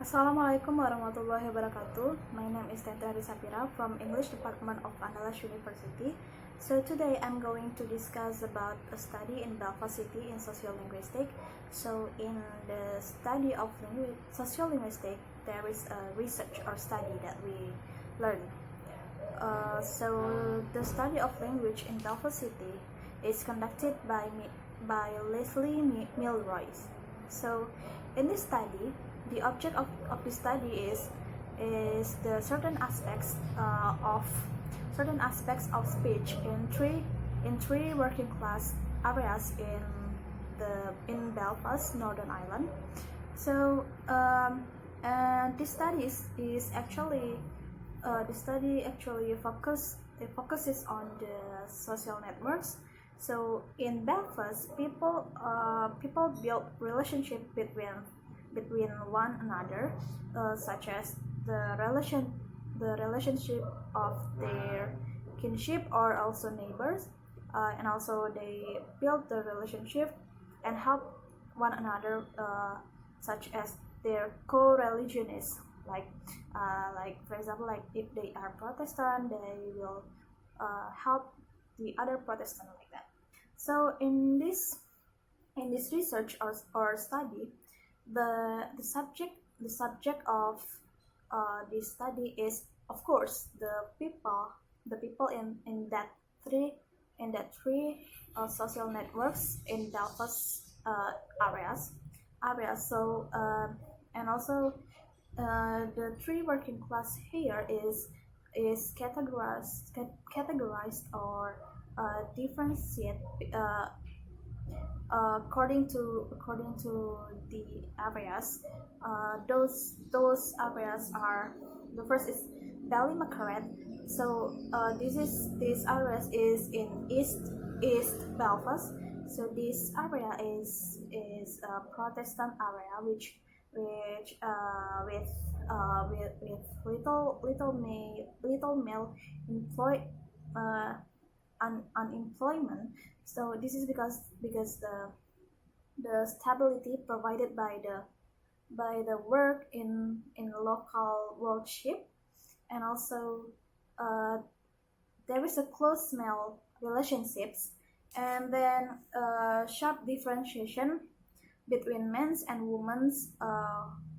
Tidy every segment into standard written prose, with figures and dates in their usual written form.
Assalamualaikum warahmatullahi wabarakatuh. My name is Tentri Sapira from English Department of Andalas University. So today I'm going to discuss about a study in Belfast City in Sociolinguistics. So in the study of Sociolinguistics, there is a research or study that we learn. So the study of language in Belfast City is conducted by Leslie Milroy. So in this study, the object of the study is the certain aspects of speech in three working class areas in Belfast, Northern Ireland. So and this study is actually the study actually focuses on the social networks. So in Belfast, people build relationship between one another, such as the relationship of their kinship or also neighbors, and also they build the relationship and help one another, such as their co-religionists, like for example, like if they are Protestant, they will help the other Protestant, like that. So in this research or study, the subject of this study is, of course, the people in that three social networks in Belfast areas. So and also the three working class here is categorized or differentiate according to the areas. Those areas are, the first is Ballymacaret. So this areas is in East Belfast. So this area is a Protestant area with little male unemployment. So this is because the stability provided by the work in local worship, and also there is a close male relationships, and then sharp differentiation between men's and women's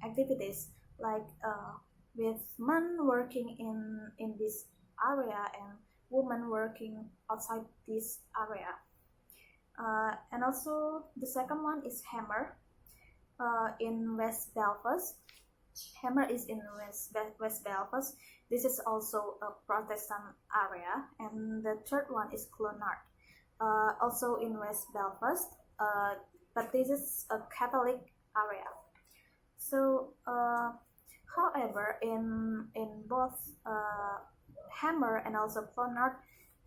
activities, like with men working in this area and women working outside this area. And also the second one is Hammer in West Belfast. Hammer is in West Belfast. This is also a Protestant area. And the third one is Clonard, also in West Belfast, but this is a Catholic area. So however, in both Hammer and also Clonard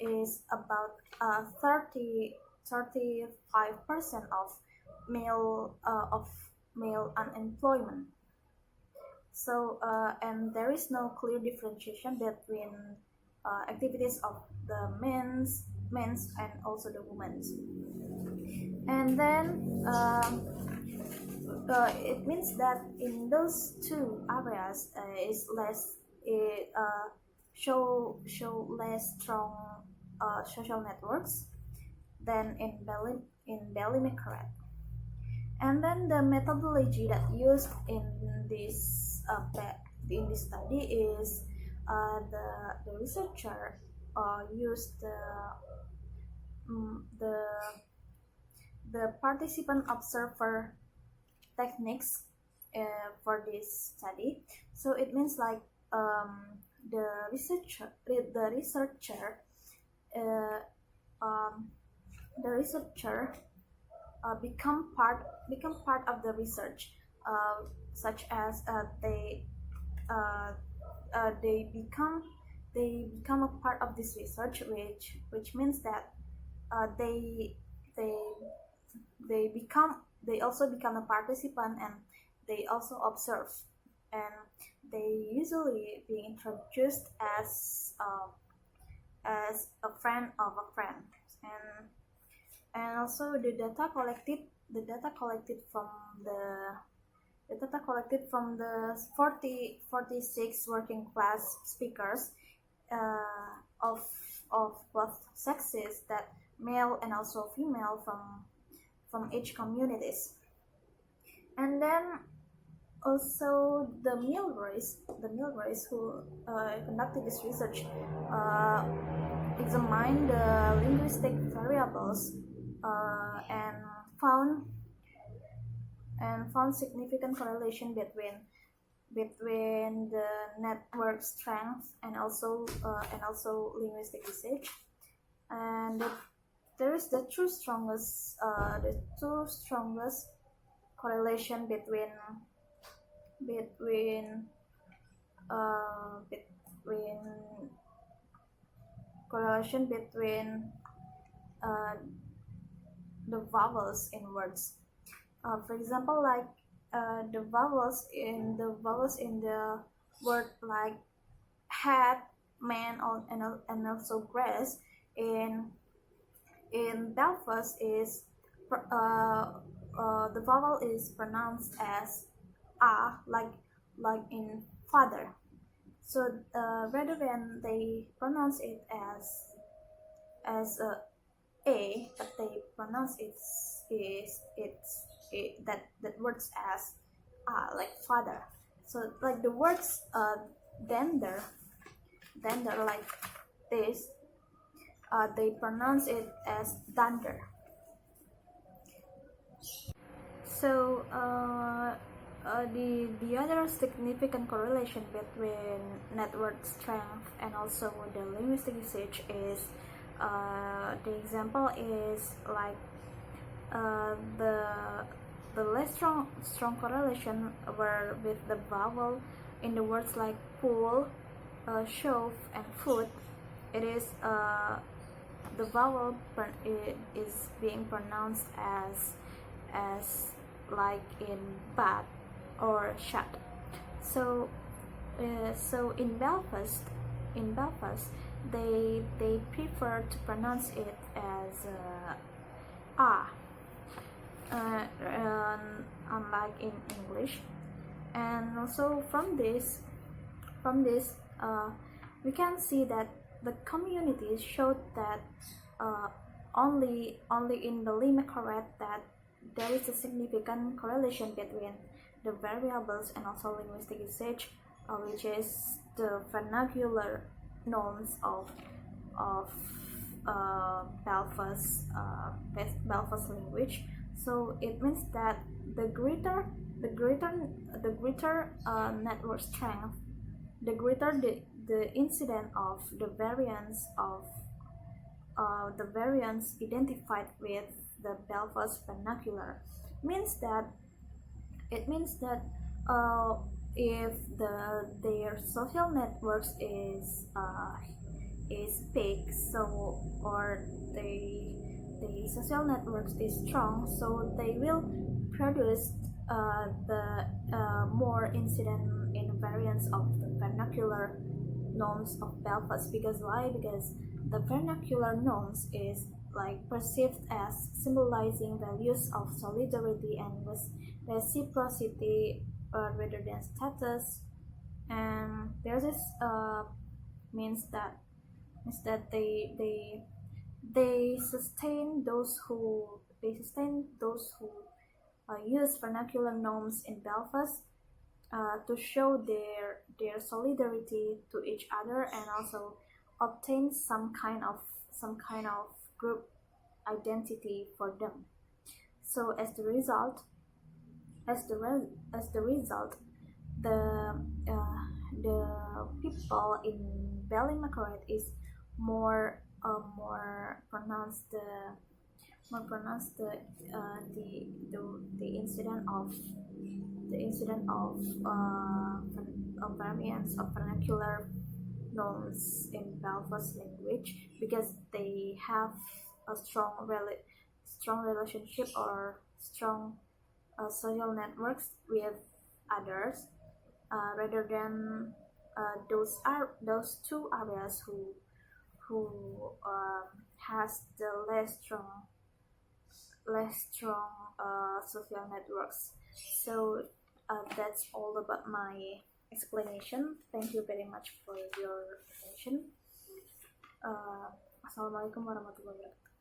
is about 35% of male unemployment. So and there is no clear differentiation between activities of the men's and also the women's. And then it means that in those two areas is less show less strong social networks than in Ballymacaret. And then the methodology that used in this study is the researcher used the participant observer techniques for this study. So it means like the researcher become part of the research, such as they become a part of this research, which means that they also become a participant, and they also observe, and they usually be introduced as a friend of a friend. And also the data collected from The data collected from the 46 working class speakers of both sexes, that male and also female from each communities. And then also the male race who conducted this research uh, examined the linguistic variables and found significant correlation between the network strength and also linguistic usage, and there is the two strongest correlation between between correlation between uh, the vowels in words. For example, like the vowels in the word like hat, man, and also grass in Belfast is the vowel is pronounced as a, in father. So rather than they pronounce it as a, but they pronounce that words as like father. So like the words dander like this, they pronounce it as dander. So the other significant correlation between network strength and also the linguistic usage is the example is like the less strong correlation were with the vowel in the words like pool, shove, and foot. It is the vowel is being pronounced as like in bat or shut. So in Belfast they prefer to pronounce it as a, unlike in English. And also from this we can see that the communities showed that only in the Lima-Corret that there is a significant correlation between the variables and also linguistic usage, which is the vernacular norms of Belfast language. So it means that the greater network strength, the greater the incidence of the variance identified with the Belfast vernacular. It means that if their social networks is big, so or the social networks is strong, so they will produce the more incident in variance of the vernacular norms of Belfast. Because why? Because the vernacular norms is like perceived as symbolizing values of solidarity and reciprocity rather than status, and there's this means that they sustain those who use vernacular norms in Belfast to show their solidarity to each other and also obtain some kind of group identity for them. So as the result, the people in Ballymacaret is more pronounced the incident of variants of vernacular norms in Belfast language, because they have a strong relationship or strong social networks with others, rather than those two areas who has the less strong social networks. So That's all about my explanation. Thank you very much for your attention. Assalamualaikum warahmatullahi wabarakatuh.